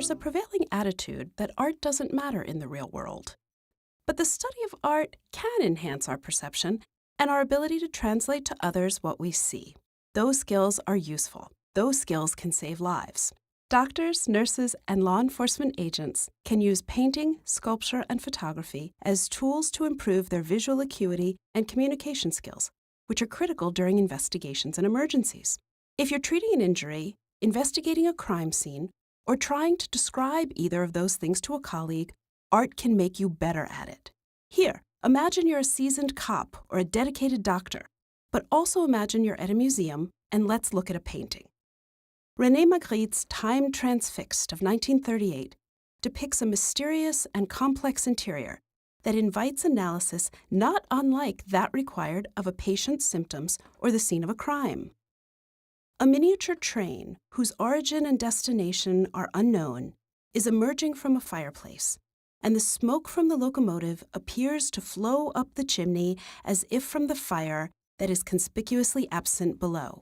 There's a prevailing attitude that art doesn't matter in the real world. But the study of art can enhance our perception and our ability to translate to others what we see. Those skills are useful. Those skills can save lives. Doctors, nurses, and law enforcement agents can use painting, sculpture, and photography as tools to improve their visual acuity and communication skills, which are critical during investigations and emergencies. If you're treating an injury, investigating a crime scene, or trying to describe either of those things to a colleague, art can make you better at it. Here, imagine you're a seasoned cop or a dedicated doctor, but also imagine you're at a museum, and let's look at a painting. René Magritte's Time Transfixed of 1938 depicts a mysterious and complex interior that invites analysis not unlike that required of a patient's symptoms or the scene of a crime. A miniature train, whose origin and destination are unknown, is emerging from a fireplace, and the smoke from the locomotive appears to flow up the chimney as if from the fire that is conspicuously absent below.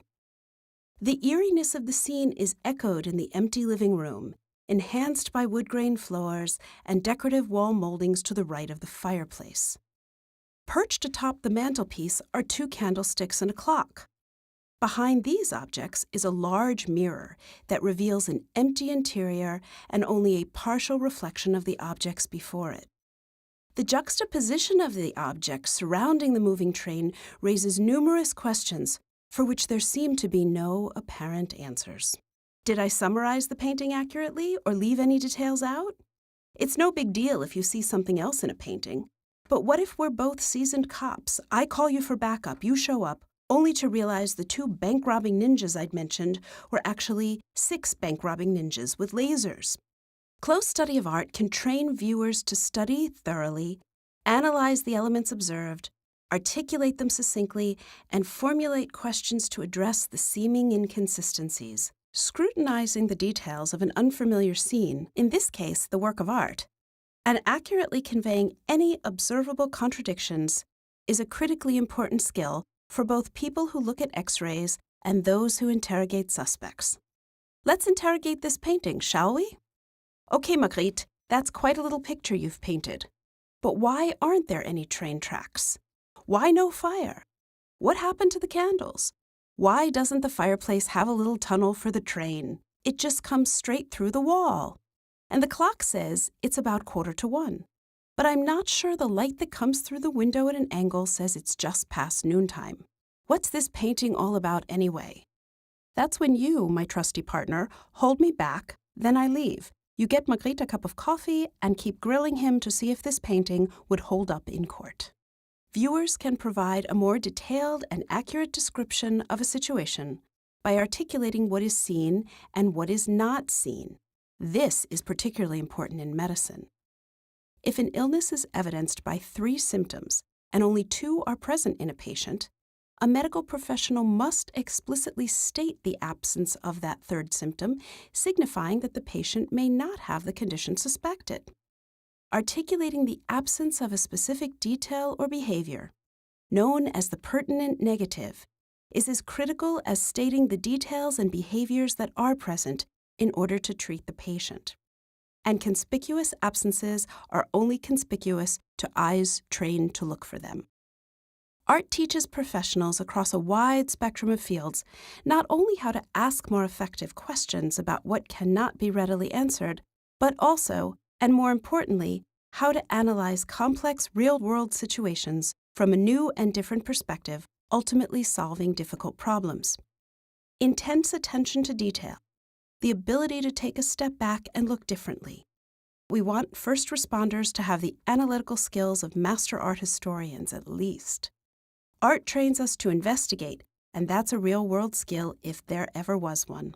The eeriness of the scene is echoed in the empty living room, enhanced by wood-grain floors and decorative wall moldings to the right of the fireplace. Perched atop the mantelpiece are 2 candlesticks and a clock. Behind these objects is a large mirror that reveals an empty interior and only a partial reflection of the objects before it. The juxtaposition of the objects surrounding the moving train raises numerous questions for which there seem to be no apparent answers. Did I summarize the painting accurately or leave any details out? It's no big deal if you see something else in a painting. But what if we're both seasoned cops? I call you for backup, you show up, only to realize the 2 bank-robbing ninjas I'd mentioned were actually 6 bank-robbing ninjas with lasers. Close study of art can train viewers to study thoroughly, analyze the elements observed, articulate them succinctly, and formulate questions to address the seeming inconsistencies. Scrutinizing the details of an unfamiliar scene, in this case the work of art, and accurately conveying any observable contradictions is a critically important skill for both people who look at X-rays and those who interrogate suspects. Let's interrogate this painting, shall we? Okay, Magritte, that's quite a little picture you've painted. But why aren't there any train tracks? Why no fire? What happened to the candles? Why doesn't the fireplace have a little tunnel for the train? It just comes straight through the wall. And the clock says it's about 1:45. But I'm not sure the light that comes through the window at an angle says it's just past noontime. What's this painting all about anyway? That's when you, my trusty partner, hold me back, then I leave. You get Magritte a cup of coffee and keep grilling him to see if this painting would hold up in court. Viewers can provide a more detailed and accurate description of a situation by articulating what is seen and what is not seen. This is particularly important in medicine. If an illness is evidenced by 3 symptoms and only 2 are present in a patient, a medical professional must explicitly state the absence of that 3rd symptom, signifying that the patient may not have the condition suspected. Articulating the absence of a specific detail or behavior, known as the pertinent negative, is as critical as stating the details and behaviors that are present in order to treat the patient. And conspicuous absences are only conspicuous to eyes trained to look for them. Art teaches professionals across a wide spectrum of fields not only how to ask more effective questions about what cannot be readily answered, but also, and more importantly, how to analyze complex real-world situations from a new and different perspective, ultimately solving difficult problems. Intense attention to detail, the ability to take a step back and look differently. We want first responders to have the analytical skills of master art historians at least. Art trains us to investigate, and that's a real-world skill if there ever was one.